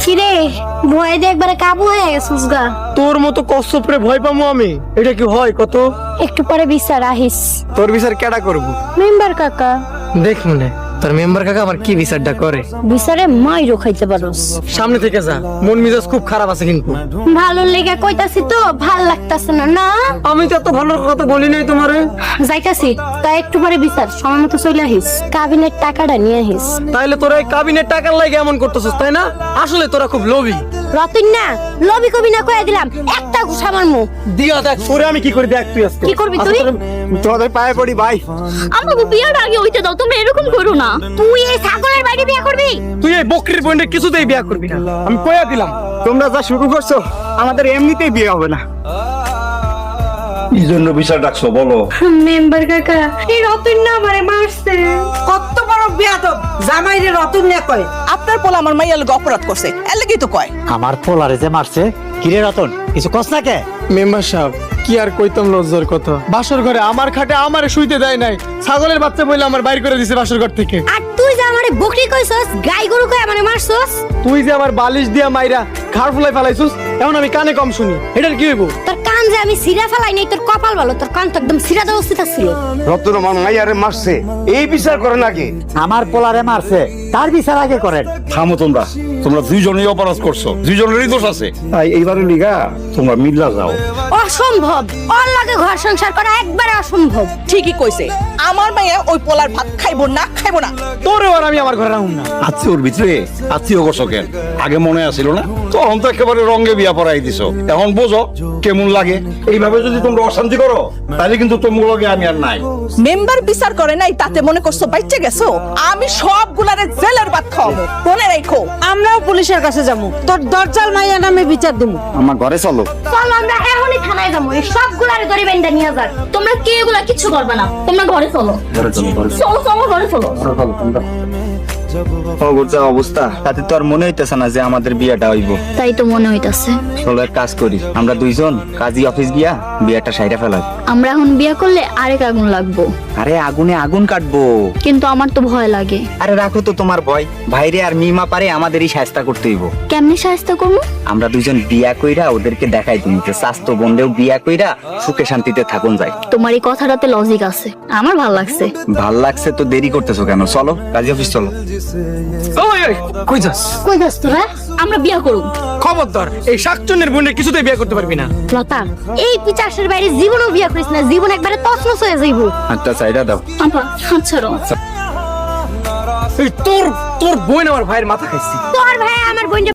কিরে ভয় দিয়ে একবারে কাবু হয়ে গেছিস গা। তোর মতো কচ্ছপরে ভয় পাবো আমি? এটা কি হয় কত? একটু পরে বিচার আহিস। তোর বিচার কেডা করবো? মেম্বার কাকা। দেখ মনে তোর মেম্বার কাকা আমার কি বিচারটা করে। বিচারে মাইরও খাইতে পারোস। সামনে থেকে যা, মন মেজাজ খুব খারাপ আছে কিন্তু। ভালো লেগে কইতাছি তো, ভাল লাগতাছে না না? আমি তো এত ভালো কথা বলি নাই তোমারে। যাইতাছি, তাই একটু পরে বিচার সময় মতো চলে আহিস। কাবিনের টাকাটা নিয়ে আহিস। তাইলে তোরা এই কাবিনের টাকার লাগে এমন করতেছিস তাই না? আসলে তোরা খুব লোভী। রতন না লবি কবি না কইয়া দিলাম, একটা ঘুষা মারমু। দিয়া দেখ তোরে আমি কি করি, দেখ তুই আজকে কি করবি তুই? তোদের পায়ে পড়ি ভাই। আমাকে বিয়ার আগে হইতে দাও, তোমরা এরকম করো না। তুই এই ছাগলের বাড়ি বিয়া করবি? তুই এই বকরির বোনটা কিছুতেই বিয়ে করবি না, আমি কইয়া দিলাম। তোমরা যা শুরু করছো আমাদের এমনিতেই বিয়ে হবে না। কি জন্য বিচার ডাকছো বলো? মেম্বার কাকা, এই রতন না আমারে মারছে। কত বড় বেয়াদব, জামাইরে রতন না কয়। আপনার পোলা আমার মাইয়ার লগে অপরাধ করছে, এর লাগেই তো কয়। আমার পোলারে যে মারছে, কিরে রতন কিছু কস না কে? মেম্বার সাহেব কি আর কইতাম লজ্জার কথা। বাসর ঘরে আমার খাটে আমারে শুইতে দেয় নাই, ছাগলের বাচ্চা বইলে আমার বাইর করে দিছে বাসর ঘর থেকে। আর তুই যে আমারে বকরি কইছস, গাই গরু কই আমারে মারছস। তুই যে আমার বালিশ দিয়া মাইরা ঘাড় ফুলাই ফেলাইছস, এখন আমি কানে কম শুনি, এটার কি হইব? তোর কান যে আমি সিরা ফেলাই নাই, তোর কপাল ভালো, তোর কান তো একদম সিরা অবস্থিত ছিল। রতন আমার মাইয়ারে মারছে, এই বিচার করে নাকি? আমার পোলারে মারছে, তার বিচার আগে করেন। থামো তোমরা, তোমরা দুইজনেই অপরাধ করছো, দুইজনেরই দোষ আছে। তাই এইবারে লিগা তোমরা মিল্লা যাও। অসম্ভব, ওর লাগে ঘর সংসার করা একবারে অসম্ভব। ঠিকই কইছে, আমার মাইয়া ওই পোলার ভাত খাইবো না, খাইবো না। তোরেও আর আমি আমার ঘরে রাখুম না। আত্মীয়র ভিতরে আত্মীয় করছো কেন? আগে মনে আসিল না? তখন তো একেবারে রঙে বিয়া পড়াই দিছো, এখন বোঝো কেমন লাগে। এইভাবে যদি তোমরা অশান্তি করো তাহলে কিন্তু তোমার লগে আমি আর নাই। মেম্বার বিচার করে নাই তাতে মনে করছো বাইচে গেছো? আমি সবগুলারে জেলের ভাত খাওয়াবো, মনে রাখো। আমরাও পুলিশের কাছে যাবো, তোর দরজাল মাইয়া নামে বিচার দেবো। আমার ঘরে চলো। চলো আমরা এখনই থানায় যাবো, এই সবগুলারে ধরে বেঁধে নিয়ে যাক। তোমরা কে এগুলা কিছু করবে না, তোমরা ঘরে চলো। চলো চলো ঘরে চলো। অবস্থা তাতে তো আর মনে হইতেছে না যে আমাদের বিয়েটা হইব। তাই তো মনে হইতাছে। চলো এক কাজ করি, আমরা দুইজন কাজী অফিস গিয়া বিয়েটা সাইরা ফেলাই। আমরা এখন বিয়া করলে আরেক আগুন লাগবো। আরে আগুনে আগুন কাটবো। কিন্তু আমার তো ভয় লাগে। আরে রাখো তো তোমার ভয়, ভাইরে আর মিমা পারে আমাদেরই সাহায্য করতে হইব। কেমনে সাহায্য করবো? আমরা দুইজন বিয়া কইরা ওদেরকে দেখাই তুমি যে স্বাস্থ্য বন্ধেও বিয়া কইরা সুখে শান্তিতে থাকুন যায়। তোমার এই কথাটাতে লজিক আছে, আমার ভাল লাগছে। ভাল লাগছে তো দেরি করতেছো কেন? চলো কাজী অফিস চলো। ওই ওই কই যাস? কই যাস তোরা? আমরা বিয়া করব। খবরদার এই শাকচুন্নের বোনের কিছুতেই বিয়ে করতে পারবি না। লতা, এই পিচাসের বাইরে জীবনও বিয়া করিস না, জীবন একবারে তছনছ হয়ে যাইব। আচ্ছা সাইডা দাও। আপা হাত ছাড়ো। এই তোর তোর বোন আমার ভাইয়ের মাথা খাইছি। তোর ভাই আমার বোন